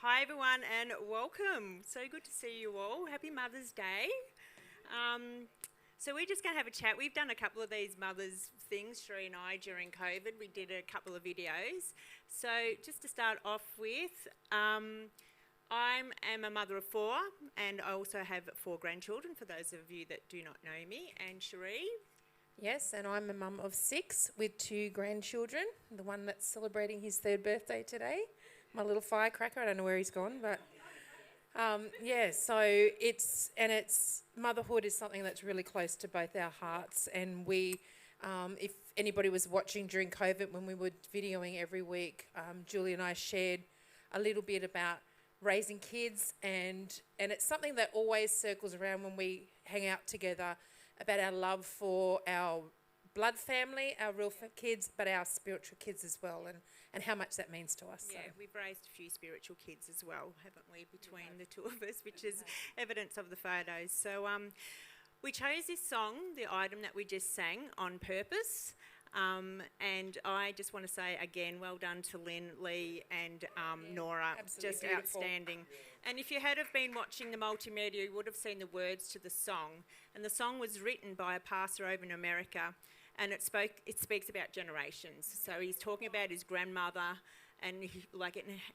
Hi everyone and welcome. So good to see you all. Happy Mother's Day. So we're just going to have a chat. We've done a couple of these mothers things, Sheree and I, during COVID. We did a couple of videos. So just to start off with, I am a mother of four and I also have four grandchildren for those of you that do not know me. And Sheree? Yes, and I'm a mum of six with two grandchildren. The one that's celebrating his third birthday today, my little firecracker. I don't know where he's gone, but so it's motherhood is something that's really close to both our hearts. And if anybody was watching during COVID when we were videoing every week, Julie and I shared a little bit about raising kids, and it's something that always circles around when we hang out together, about our love for our blood family, our real kids, but our spiritual kids as well, and how much that means to us. Yeah, so we've raised a few spiritual kids as well, haven't we, between the two of us, which is evidence of the photos. So we chose this song, the item that we just sang, on purpose. And I just want to say again, well done to Lynn, Lee and Nora, just beautiful. Outstanding. And if you had have been watching the multimedia, you would have seen the words to the song. And the song was written by a pastor over in America, and it speaks about generations. So he's talking about his grandmother and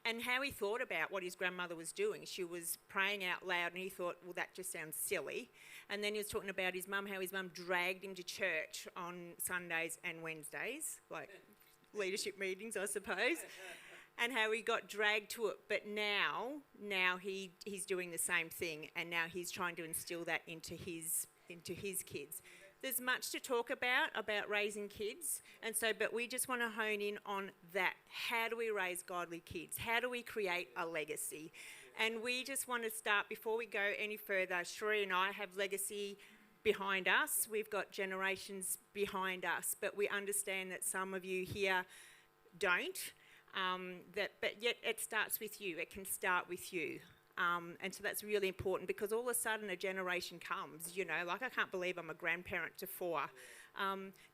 and how he thought about what his grandmother was doing. She was praying out loud, and he thought, well, that just sounds silly. And then he was talking about his mum, how his mum dragged him to church on Sundays and Wednesdays, like leadership meetings, I suppose, and how he got dragged to it. But now he's doing the same thing, and now he's trying to instill that into his kids. There's much to talk about raising kids, but we just want to hone in on that. How do we raise godly kids? How do we create a legacy? And we just want to start, before we go any further, Sheree and I have legacy behind us. We've got generations behind us, but we understand that some of you here don't. But yet it starts with you. It can start with you. And so that's really important, because all of a sudden a generation comes, like I can't believe I'm a grandparent to four.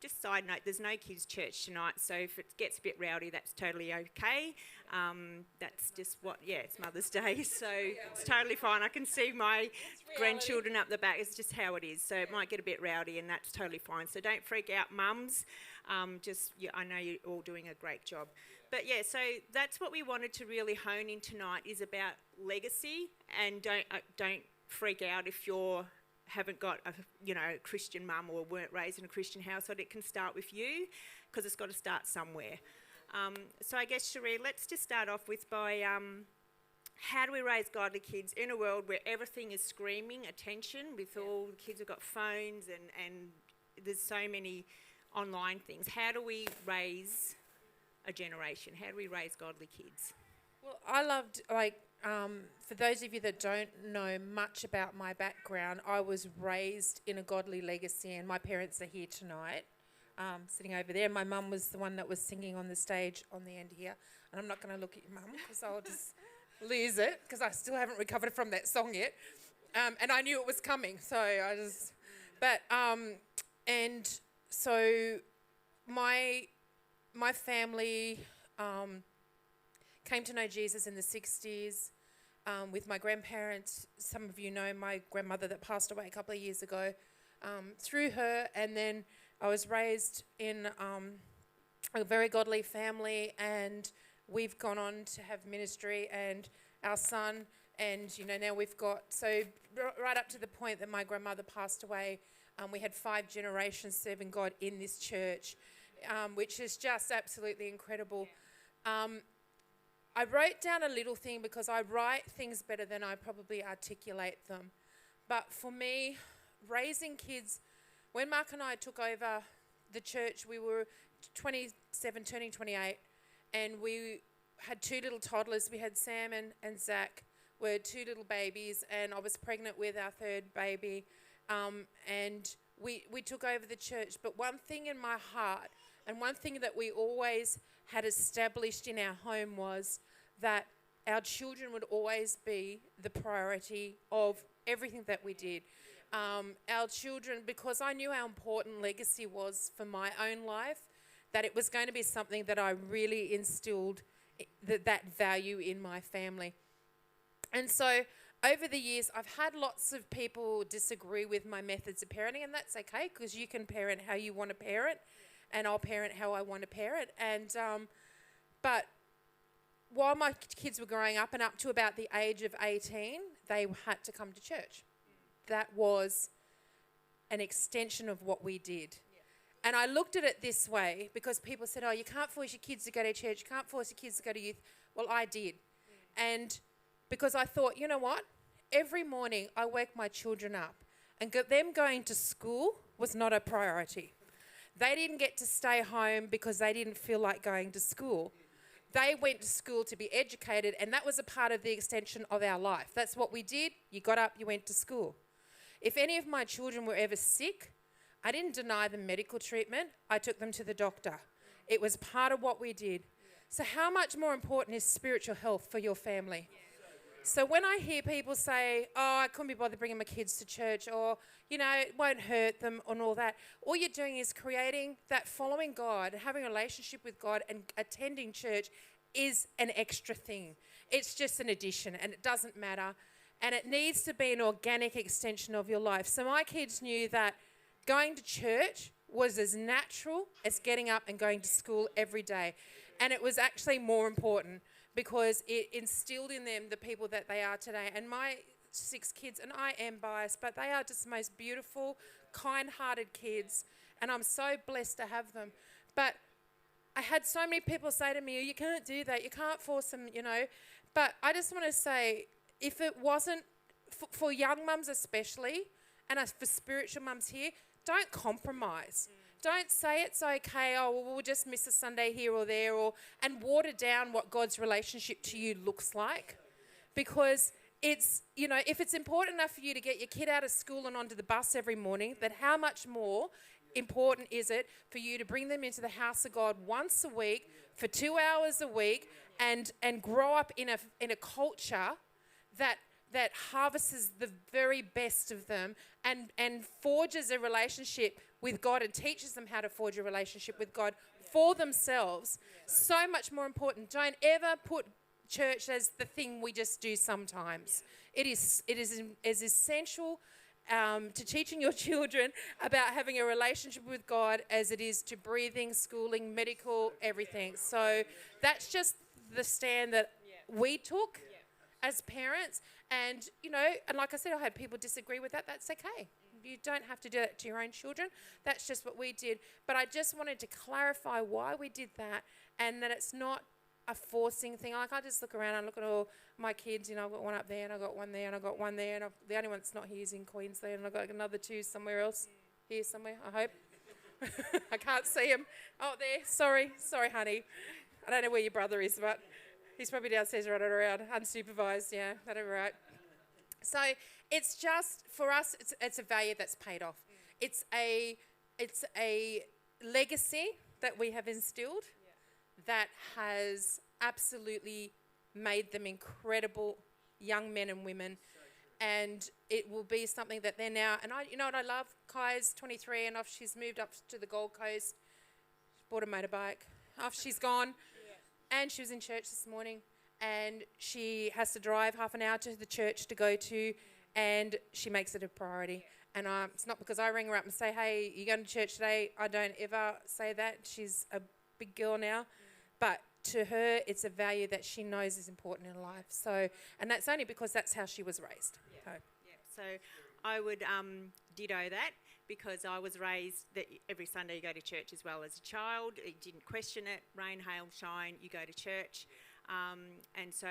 Just side note, there's no kids' church tonight, so if it gets a bit rowdy, that's totally okay. That's just it's Mother's Day, so it's totally fine. I can see my grandchildren up the back. It's just how it is. So it might get a bit rowdy, and that's totally fine. So don't freak out, mums. I know you're all doing a great job. But so that's what we wanted to really hone in tonight, is about legacy. And don't freak out if you haven't got a Christian mum or weren't raised in a Christian household. It can start with you, because it's got to start somewhere. So I guess, Sheree, let's just start off with by how do we raise godly kids in a world where everything is screaming attention, with all the kids have got phones and there's so many online things. How do we raise a generation? How do we raise godly kids? Well, I loved, for those of you that don't know much about my background, I was raised in a godly legacy, and my parents are here tonight, sitting over there. My mum was the one that was singing on the stage on the end here, and I'm not going to look at your mum because I'll just lose it, because I still haven't recovered from that song yet, and I knew it was coming, so I just, and so my family came to know Jesus in the 60s with my grandparents. Some of you know my grandmother that passed away a couple of years ago, through her. And then I was raised in a very godly family, and we've gone on to have ministry, and our son, and now we've got, so right up to the point that my grandmother passed away, we had 5 generations serving God in this church, which is just absolutely incredible. I wrote down a little thing, because I write things better than I probably articulate them. But for me, raising kids, when Mark and I took over the church, we were 27, turning 28, and we had 2 little toddlers. We had Sam and Zach, were 2 little babies, and I was pregnant with our 3rd baby. And we took over the church. But one thing in my heart, and one thing that we always had established in our home, was that our children would always be the priority of everything that we did. Our children, because I knew how important legacy was for my own life, that it was going to be something that I really instilled that value in my family. And so over the years, I've had lots of people disagree with my methods of parenting, and that's okay because you can parent how you want to parent, and I'll parent how I want to parent. And but while my kids were growing up and up to about the age of 18, they had to come to church. That was an extension of what we did. And I looked at it this way because people said, oh, you can't force your kids to go to church, you can't force your kids to go to youth. Well, I did. And because I thought, you know what? Every morning I wake my children up, and them going to school was not a priority. They didn't get to stay home because they didn't feel like going to school. They went to school to be educated, and that was a part of the extension of our life. That's what we did. You got up, you went to school. If any of my children were ever sick, I didn't deny them medical treatment. I took them to the doctor. It was part of what we did. So how much more important is spiritual health for your family? So when I hear people say, oh, I couldn't be bothered bringing my kids to church, or, you know, it won't hurt them and all that, all you're doing is creating that following God, having a relationship with God and attending church is an extra thing. It's just an addition and it doesn't matter. And it needs to be an organic extension of your life. So my kids knew that going to church was as natural as getting up and going to school every day. And it was actually more important because it instilled in them the people that they are today. And my 6 kids, and I am biased, but they are just the most beautiful, kind-hearted kids, and I'm so blessed to have them. But I had so many people say to me, oh, you can't do that, you can't force them, you know. But I just want to say, if it wasn't, for young mums especially, and for spiritual mums here, don't compromise. Don't say it's okay, oh, well, we'll just miss a Sunday here or there, and water down what God's relationship to you looks like. Because it's, you know, if it's important enough for you to get your kid out of school and onto the bus every morning, then how much more important is it for you to bring them into the house of God once a week for 2 hours a week and grow up in a culture that harvests the very best of them and forges a relationship with God and teaches them how to forge a relationship with God for themselves. So much more important. Don't ever put church as the thing we just do sometimes. It is as essential to teaching your children about having a relationship with God as it is to breathing, schooling, medical, everything. So that's just the stand that we took as parents. And, you know, and like I said, I had people disagree with that. That's okay. You don't have to do that to your own children. That's just what we did. But I just wanted to clarify why we did that and that it's not a forcing thing. Like I just look around and look at all my kids, you know, I've got one up there and I've got one there and I've got one there and the only one that's not here is in Queensland and I've got another 2 somewhere else. Here somewhere, I hope. I can't see him. Oh, there. Sorry, honey. I don't know where your brother is, but he's probably downstairs running around, unsupervised. Yeah, that'll be right. So it's just, for us, it's a value that's paid off. It's a legacy that we have instilled that has absolutely made them incredible young men and women. And it will be something that they're now, and you know what I love? Kai's 23 and she's moved up to the Gold Coast, bought a motorbike. Off she's gone. And she was in church this morning. And she has to drive half an hour to the church to go to, and she makes it a priority. And it's not because I ring her up and say, hey, you going to church today? I don't ever say that. She's a big girl now. But to her, it's a value that she knows is important in life. So, and that's only because that's how she was raised. So I would ditto that because I was raised that every Sunday you go to church as well as a child. You didn't question it. Rain, hail, shine, you go to church. And so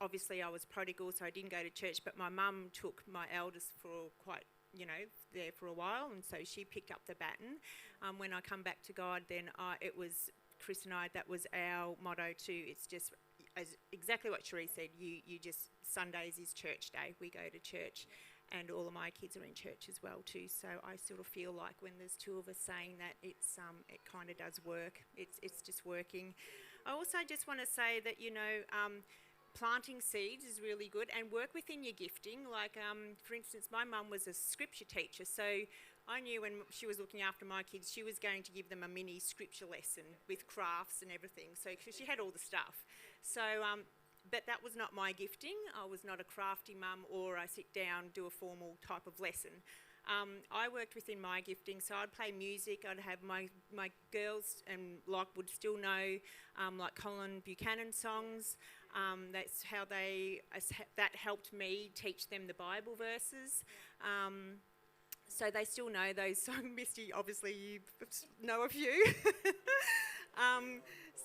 obviously I was prodigal, so I didn't go to church, but my mum took my eldest for quite, you know, there for a while, and so she picked up the baton. When I come back to God, then it was Chris and I, that was our motto too. It's just exactly what Sheree said. You just, Sundays is church day. We go to church, and all of my kids are in church as well too. So I sort of feel like when there's 2 of us saying that, it kind of does work. It's just working. I also just want to say that, you know, planting seeds is really good, and work within your gifting. Like, for instance, my mum was a scripture teacher, so I knew when she was looking after my kids, she was going to give them a mini scripture lesson with crafts and everything. So, because she had all the stuff. So but that was not my gifting. I was not a crafty mum or I sit down, do a formal type of lesson. I worked within my gifting, so I'd play music. I'd have my girls, and like would still know like Colin Buchanan songs. That's how that helped me teach them the Bible verses. So they still know those songs. Misty, obviously you know a few.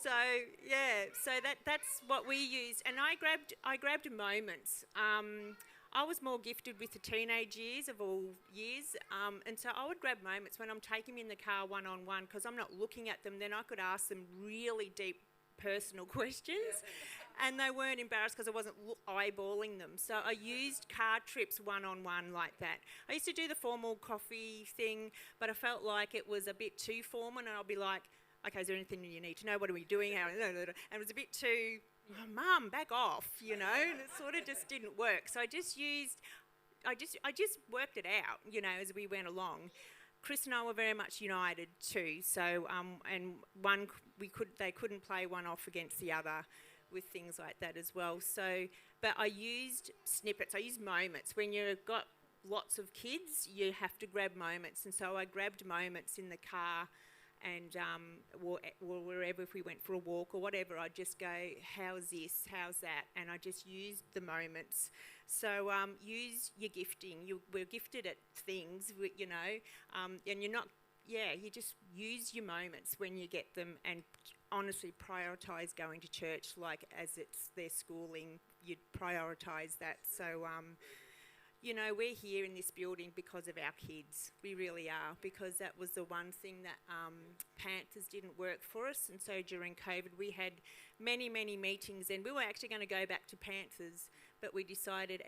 So that's what we use, and I grabbed moments. I was more gifted with the teenage years of all years, and so I would grab moments when I'm taking them in the car one-on-one, because I'm not looking at them. Then I could ask them really deep personal questions, and they weren't embarrassed because I wasn't eyeballing them. So I used car trips one-on-one like that. I used to do the formal coffee thing, but I felt like it was a bit too formal, and I'll be like, okay, is there anything you need to know? What are we doing? And it was a bit too, oh, Mum, back off, and it sort of just didn't work. So I just worked it out, as we went along. Chris and I were very much united too. So, and they couldn't play one off against the other with things like that as well. So, but I used snippets. I used moments. When you've got lots of kids, you have to grab moments. And so I grabbed moments in the car, and wherever, if we went for a walk or whatever, I'd just go, how's this, how's that? And I just used the moments. So use your gifting. We're gifted at things, and you're not, you just use your moments when you get them, and honestly prioritise going to church like as it's their schooling. You'd prioritise that. So we're here in this building because of our kids. We really are, because that was the one thing that Panthers didn't work for us. And so during COVID, we had many, many meetings, and we were actually going to go back to Panthers, but we decided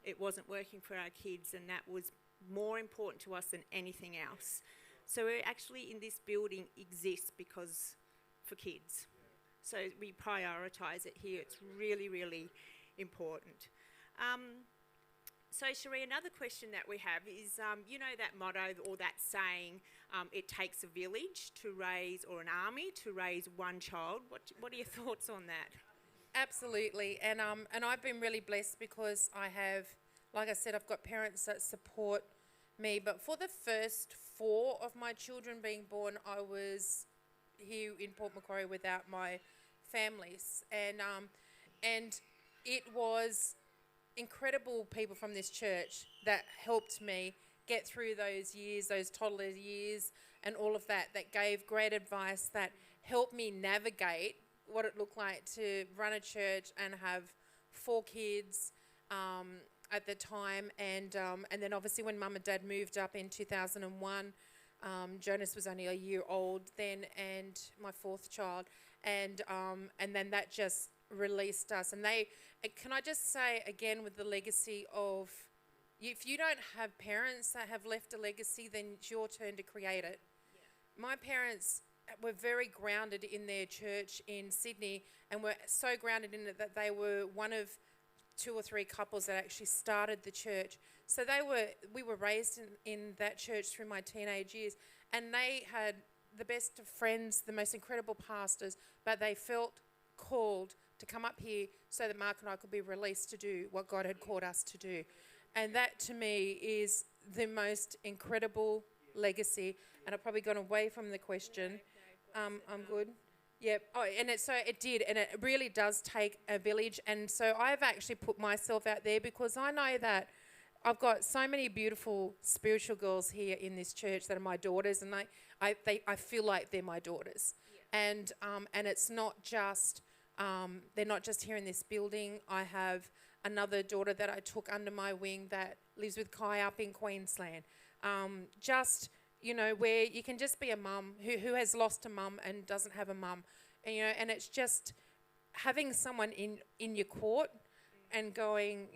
it wasn't working for our kids, and that was more important to us than anything else. So we're actually in this building exists for kids. So we prioritise it here. It's really, really important. So, Sheree, another question that we have is, that motto or that saying, it takes a village to raise, or an army to raise one child. What are your thoughts on that? Absolutely, and I've been really blessed because I have, like I said, I've got parents that support me. But for the first 4 of my children being born, I was here in Port Macquarie without my families, and it was incredible people from this church that helped me get through those years, those toddler years, and all of that gave great advice, that helped me navigate what it looked like to run a church and have 4 kids at the time. And then obviously when Mum and Dad moved up in 2001, Jonas was only a year old then, and my 4th child, and then that just released us. And can I just say again, with the legacy of, if you don't have parents that have left a legacy, then it's your turn to create it. Yeah. My parents were very grounded in their church in Sydney, and were so grounded in it that they were one of 2 or 3 couples that actually started the church. So we were raised in that church through my teenage years, and they had the best of friends, the most incredible pastors, but they felt called to come up here so that Mark and I could be released to do what God had called us to do. And that to me is the most incredible legacy. And I've probably gone away from the question. I'm good. Yep. Oh, and it did, and it really does take a village. And so I've actually put myself out there, because I know that I've got so many beautiful spiritual girls here in this church that are my daughters, and I feel like they're my daughters. Yeah. And it's not just they're not just here in this building. I have another daughter that I took under my wing that lives with Kai up in Queensland. Where you can just be a mum who has lost a mum and doesn't have a mum. And it's just having someone in your court and going,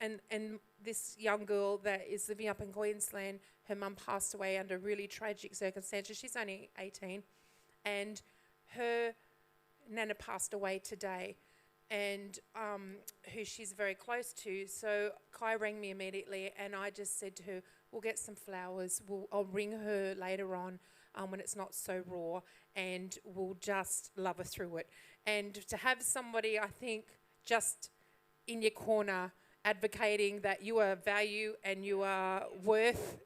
and this young girl that is living up in Queensland, her mum passed away under really tragic circumstances. She's only 18, and her Nana passed away today, and who she's very close to. So Kai rang me immediately, and I just said to her, we'll get some flowers. I'll ring her later on. when it's not so raw, and will just love us through it. And to have somebody, I think, just in your corner advocating that you are value and you are worth,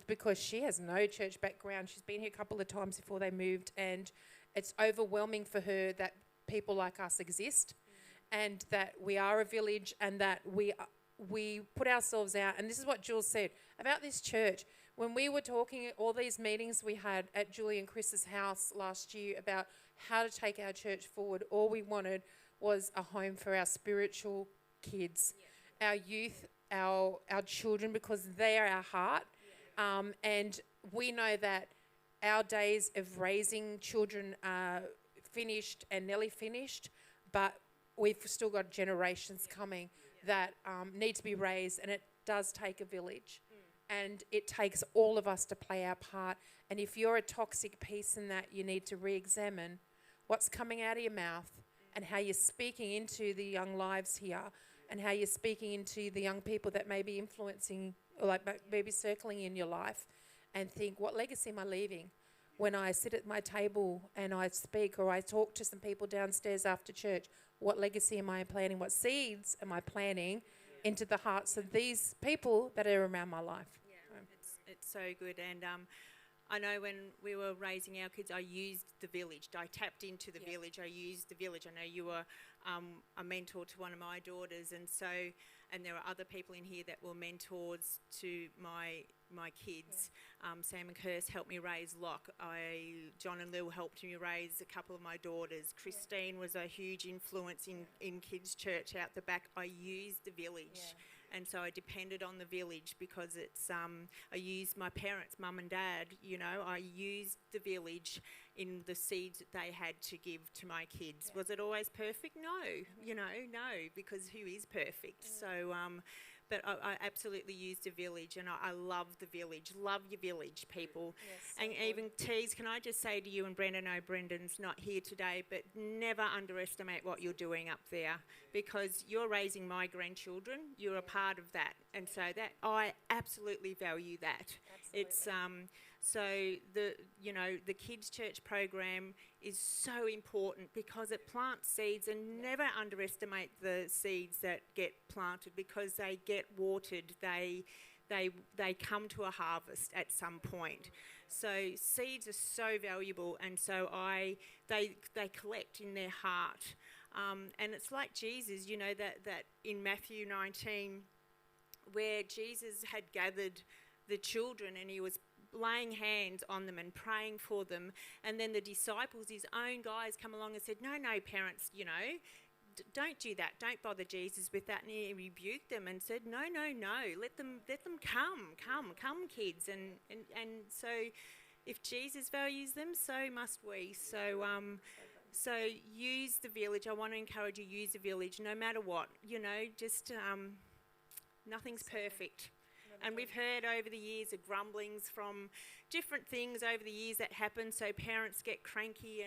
because she has no church background. She's been here a couple of times before they moved, and it's overwhelming for her that people like us exist, and that we are a village, and that we put ourselves out. And this is what Jules said about this church. When we were talking at all these meetings we had at Julie and Chris's house last year about how to take our church forward, all we wanted was a home for our spiritual kids, our youth, our children, because they are our heart. And we know that our days of raising children are finished and nearly finished, but we've still got generations coming that need to be raised, and it does take a village. And it takes all of us to play our part. And if you're a toxic piece in that, you need to re-examine what's coming out of your mouth and how you're speaking into the young lives here, and how you're speaking into the young people that may be influencing, or like maybe circling in your life, and think, what legacy am I leaving when I sit at my table and I speak, or I talk to some people downstairs after church? What legacy am I planting? What seeds am I planting into the hearts of these people that are around my life? It's so good. And I know when we were raising our kids, I used the village. I tapped into the village. I used the village. I know you were a mentor to one of my daughters, and there are other people in here that were mentors to my kids. Sam and Kirst helped me raise Locke. John and Lil helped me raise a couple of my daughters. Christine was a huge influence in kids' church out the back. I used the village. And so I depended on the village because I used my parents, mum and dad, I used the village in the seeds that they had to give to my kids. Was it always perfect? No, no, because who is perfect? So, but I absolutely used the village, and I love the village. Love your village, people. And even Tees, can I just say to you, and Brendan, Brendan's not here today, but never underestimate what you're doing up there, because you're raising my grandchildren. You're a part of that, and so that I absolutely value that. It's so the kids' church program is so important because it plants seeds, and never underestimate the seeds that get planted, because they get watered. They come to a harvest at some point. So seeds are so valuable, and so they collect in their heart. And it's like Jesus, that in Matthew 19, where Jesus had gathered the children and he was laying hands on them and praying for them, and then the disciples, his own guys, come along and said, no, parents, don't do that, don't bother Jesus with that. And he rebuked them and said, no, let them come kids. And so if Jesus values them, so must we. So use the village. I want to encourage you, use the village no matter what, just nothing's perfect. And we've heard over the years of grumblings from different things over the years that happen, so parents get cranky.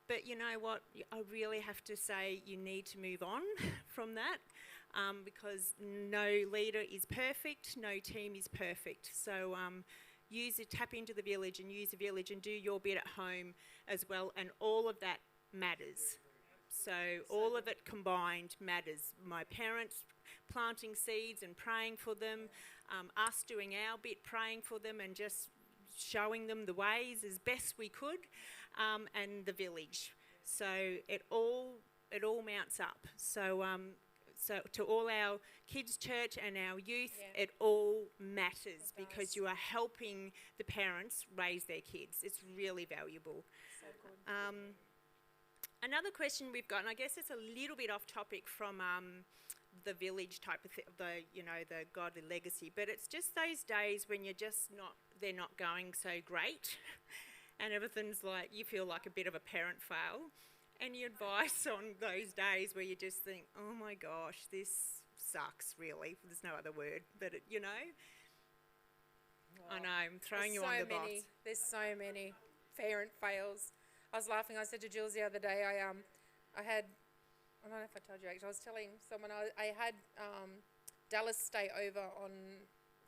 But you know what? I really have to say you need to move on from that, because no leader is perfect, no team is perfect. So tap into the village and use the village and do your bit at home as well, and all of that matters. So all of it combined matters. My parents planting seeds and praying for them, us doing our bit, praying for them and just showing them the ways as best we could, and the village. So it all mounts up. So to all our kids' church and our youth, it all matters, because you are helping the parents raise their kids. It's really valuable. So good. Another question we've got, and I guess it's a little bit off topic from the village type of the godly legacy, but it's just those days when they're not going so great, and everything's like, you feel like a bit of a parent fail. Any advice on those days where you just think, oh my gosh, this sucks, really? There's no other word, but I know, I'm throwing you on the box. There's so many parent fails. I was laughing. I said to Jules the other day, I had, I don't know if I told you actually, I was telling someone I had Dallas stay over on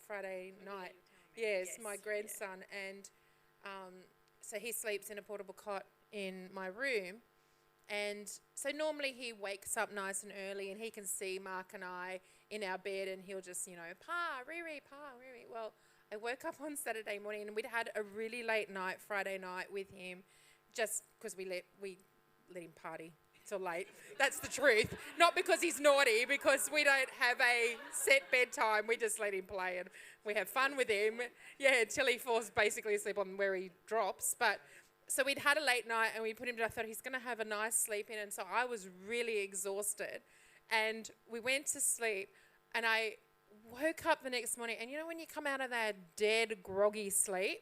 Friday night. Yes, my grandson. And so he sleeps in a portable cot in my room. And so normally he wakes up nice and early and he can see Mark and I in our bed and he'll just, Pa, Riri, Pa, Riri. Well, I woke up on Saturday morning and we'd had a really late night, Friday night with him, just because we let him party till late. That's the truth. Not because he's naughty, because we don't have a set bedtime. We just let him play and we have fun with him. Yeah, until he falls basically asleep on where he drops. But so we'd had a late night and we put him to, I thought he's going to have a nice sleep in. And so I was really exhausted. And we went to sleep and I woke up the next morning. And when you come out of that dead, groggy sleep,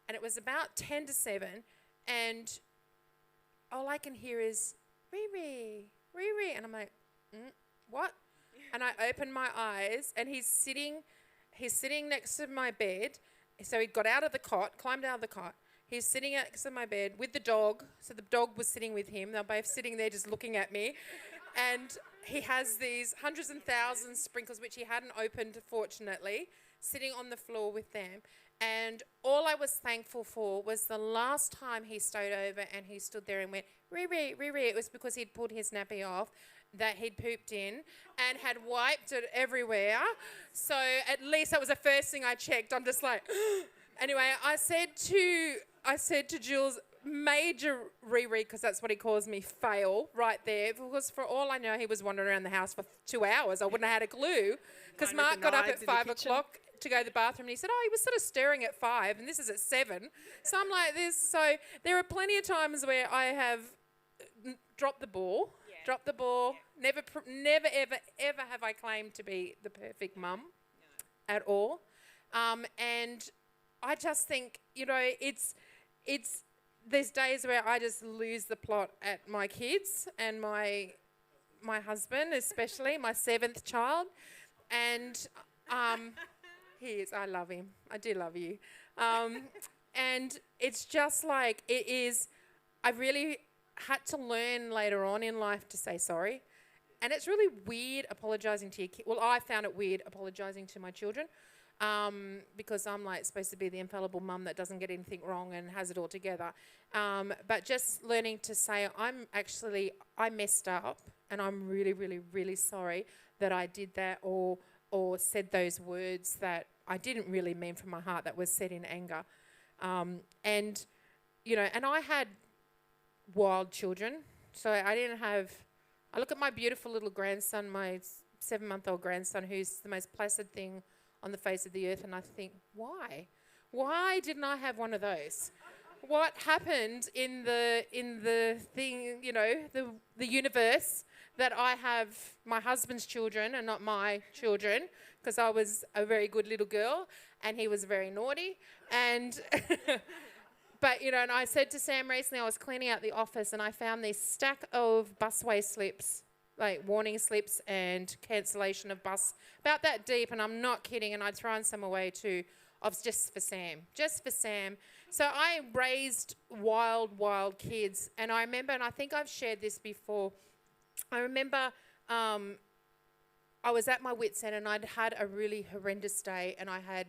and it was about 10 to 7, and all I can hear is, Riri, Riri. And I'm like, what? And I opened my eyes and he's sitting next to my bed. So he got out of the cot, climbed out of the cot. He's sitting next to my bed with the dog. So the dog was sitting with him. They're both sitting there just looking at me. And he has these hundreds and thousands sprinkles, which he hadn't opened, fortunately, sitting on the floor with them. And all I was thankful for was the last time he stowed over and he stood there and went, Riri, Riri. It was because he'd pulled his nappy off that he'd pooped in and had wiped it everywhere. So at least that was the first thing I checked. I'm just like, anyway, I said to Jules, major Riri, because that's what he calls me, fail right there. Because for all I know, he was wandering around the house for 2 hours. I wouldn't have had a clue. Because Mark got up at 5 o'clock to go to the bathroom and he said, he was sort of stirring at 5 and this is at 7. So I'm like this. So there are plenty of times where I have dropped the ball. Never, ever have I claimed to be the perfect mum at all. And I just think, there's days where I just lose the plot at my kids and my husband, especially my 7th child. And he is, I love him. I do love you. And it's just like, it is, I really had to learn later on in life to say sorry. And it's really weird apologising to your kids. Well, I found it weird apologising to my children because I'm like supposed to be the infallible mum that doesn't get anything wrong and has it all together. But just learning to say, I messed up and I'm really, really, really sorry that I did that or said those words that I didn't really mean from my heart, that was said in anger. And I had wild children. So I look at my beautiful little grandson, my 7-month-old grandson, who's the most placid thing on the face of the earth, and I think, why? Why didn't I have one of those? What happened in the thing, the universe, that I have my husband's children and not my children, because I was a very good little girl and he was very naughty. And but, and I said to Sam recently, I was cleaning out the office and I found this stack of busway slips, like warning slips and cancellation of bus, about that deep, and I'm not kidding, and I'd thrown some away too, of just for Sam. So I raised wild kids, and I remember, and I think I've shared this before, I remember I was at my wit's end and I'd had a really horrendous day and I had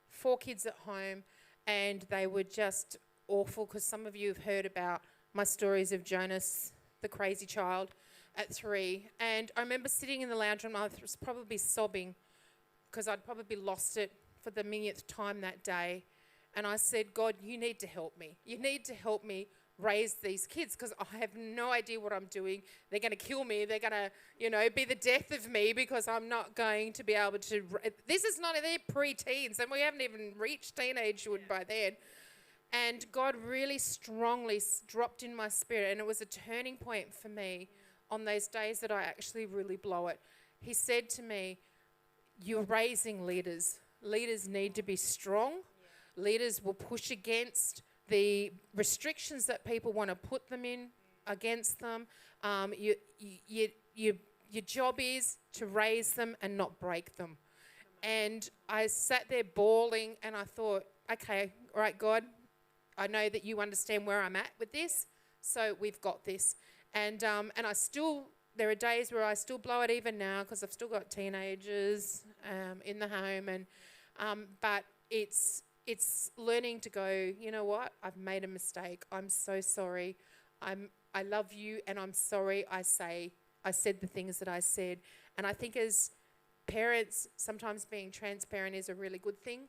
4 kids at home and they were just awful, because some of you have heard about my stories of Jonas, the crazy child, at 3. And I remember sitting in the lounge room, I was probably sobbing because I'd probably lost it for the millionth time that day. And I said, God, you need to help me. You need to help me raise these kids, because I have no idea what I'm doing. They're going to kill me. They're going to, be the death of me, because I'm not going to be able to. This is not, they're pre-teens, and we haven't even reached teenagehood by then. And God really strongly dropped in my spirit, and it was a turning point for me on those days that I actually really blow it. He said to me, you're raising leaders. Leaders need to be strong. Leaders will push against the restrictions that people want to put them in, against them. Your job is to raise them and not break them. And I sat there bawling and I thought, okay, all right, God, I know that you understand where I'm at with this, so we've got this. And I still, there are days where I still blow it even now, because I've still got teenagers in the home. But it's learning to go, you know what, I've made a mistake. I'm so sorry. I love you, and I'm sorry I said the things that I said. And I think as parents, sometimes being transparent is a really good thing.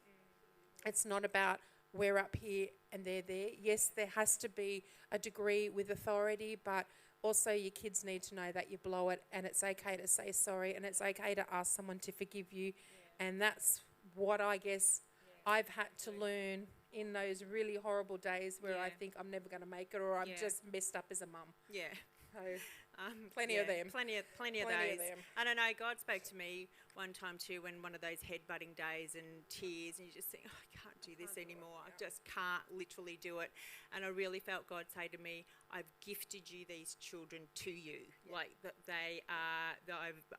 It's not about we're up here and they're there. Yes, there has to be a degree with authority, but also your kids need to know that you blow it, and it's okay to say sorry, and it's okay to ask someone to forgive you. And that's what I guess I've had to learn in those really horrible days where I think I'm never going to make it, or I'm just messed up as a mum. Yeah. So plenty of them. Plenty of those. I don't know, God spoke to me one time too, when one of those head-butting days and tears, and you just think, oh, I can't do this anymore. I just can't literally do it. And I really felt God say to me, I've gifted you these children to you. Like that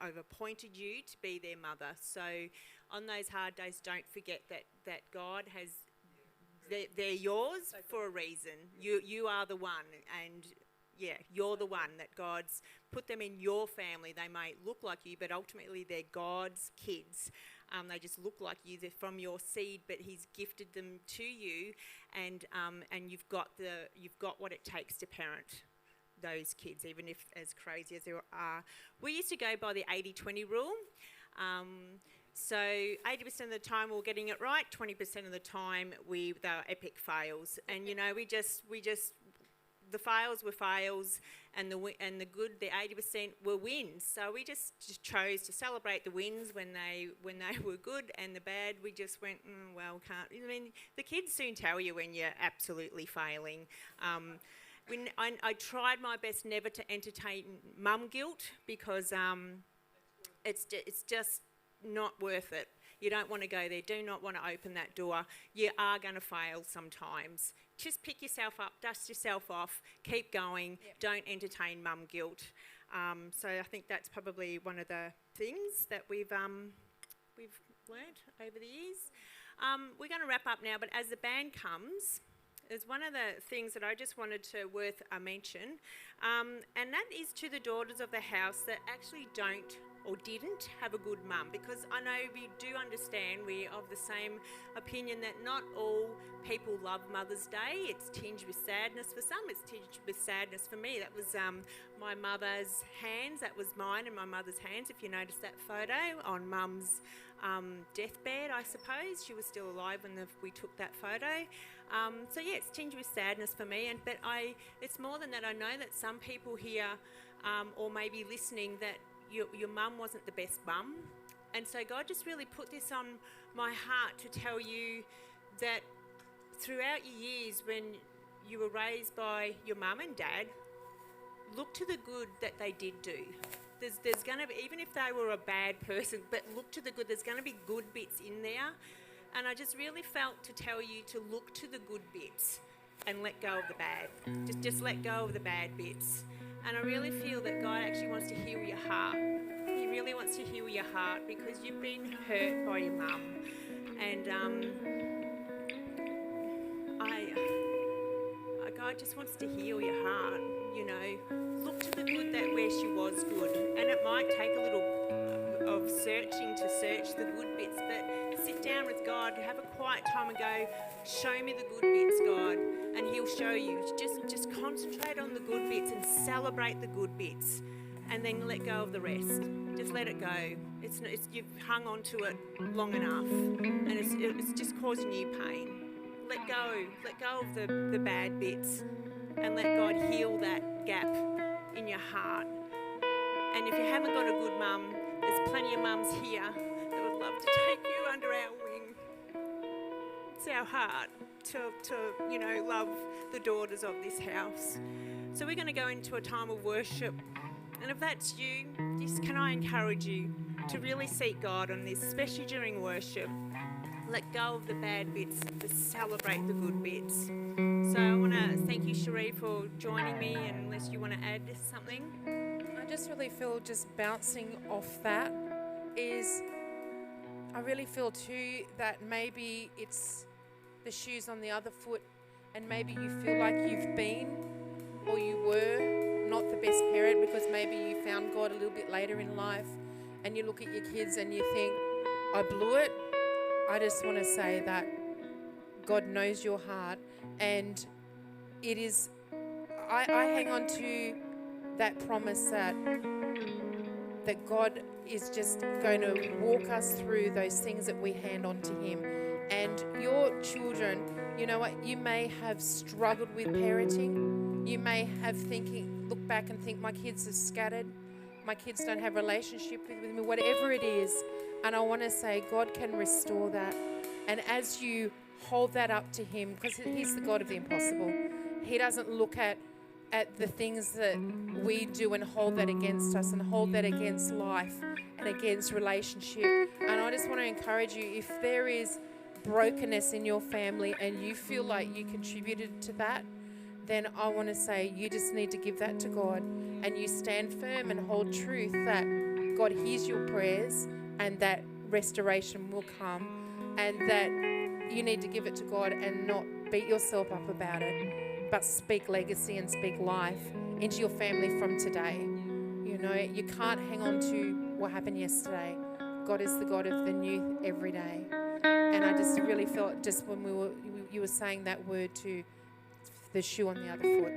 I've appointed you to be their mother. So on those hard days, don't forget that God has, they're yours for a reason. You are the one, and you're the one that God's put them in your family. They may look like you, but ultimately they're God's kids. They just look like you. They're from your seed, but He's gifted them to you, and you've got what it takes to parent those kids, even if as crazy as they are. We used to go by the 80-20 rule. So 80% of the time we were getting it right, 20% of the time they were epic fails, and we just the fails were fails, and the good, the 80%, were wins. So we just chose to celebrate the wins when they were good, and the bad, we just went, well, can't. I mean, the kids soon tell you when you're absolutely failing. I tried my best never to entertain mum guilt, because it's just not worth it. You don't want to go there. Do not want to open that door. You are going to fail sometimes. Just pick yourself up, dust yourself off, keep going. Don't entertain mum guilt. So I think that's probably one of the things that we've learnt over the years. We're going to wrap up now, but as the band comes, there's one of the things that I just wanted to worth a mention, and that is to the daughters of the house that actually don't or didn't have a good mum, because I know we do understand, we're of the same opinion that not all people love Mother's Day. It's tinged with sadness for some, it's tinged with sadness for me. That was my mother's hands, that was mine and my mother's hands, if you notice that photo, on Mum's deathbed, I suppose. She was still alive when we took that photo. So yeah, it's tinged with sadness for me, but it's more than that. I know that some people here, or maybe listening, that your mum wasn't the best mum, and so God just really put this on my heart to tell you that throughout your years when you were raised by your mum and dad, look to the good that they did do. There's going to be, even if they were a bad person, but look to the good. There's going to be good bits in there, and I just really felt to tell you to look to the good bits and let go of the bad. Just let go of the bad bits. And I really feel that God actually wants to heal your heart. He really wants to heal your heart, because you've been hurt by your mum. And God just wants to heal your heart, Look to the good, that where she was good. And it might take a little of searching to search the good bits, but sit down with God, have a quiet time and go, show me the good bits, God, and He'll show you. Just concentrate on the good bits and celebrate the good bits, and then let go of the rest. Just let it go. You've hung on to it long enough, and it's just causing you pain. Let go of the bad bits, and let God heal that gap in your heart. And if you haven't got a good mum, there's plenty of mums here that would love to take you under our wing. It's our heart to love the daughters of this house. So we're going to go into a time of worship. And if that's you, can I encourage you to really seek God on this, especially during worship. Let go of the bad bits, but celebrate the good bits. So I want to thank you, Sheree, for joining me, and unless you want to add something. I just really feel, just bouncing off that, is I really feel too that maybe it's the shoes on the other foot, and maybe you feel like you've been, or you were, not the best parent, because maybe you found God a little bit later in life, and you look at your kids and you think, I blew it, I just want to say that God knows your heart, and it is, I hang on to that promise that God is just going to walk us through those things that we hand on to Him. And your children, you know what, you may have struggled with parenting. You may have look back and think, my kids are scattered. My kids don't have a relationship with me, whatever it is. And I want to say God can restore that. And as you hold that up to Him, because He's the God of the impossible. He doesn't look at the things that we do and hold that against us and hold that against life and against relationship. And I just want to encourage you, if there is brokenness in your family and you feel like you contributed to that, then I want to say you just need to give that to God, and you stand firm and hold truth that God hears your prayers and that restoration will come, and that you need to give it to God and not beat yourself up about it, but speak legacy and speak life into your family from today. You know, you can't hang on to what happened yesterday. God is the God of the new every day. And I just really felt just when you were saying that word to the shoe on the other foot.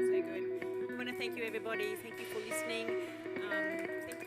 So good. I want to thank you, everybody. Thank you for listening. Thank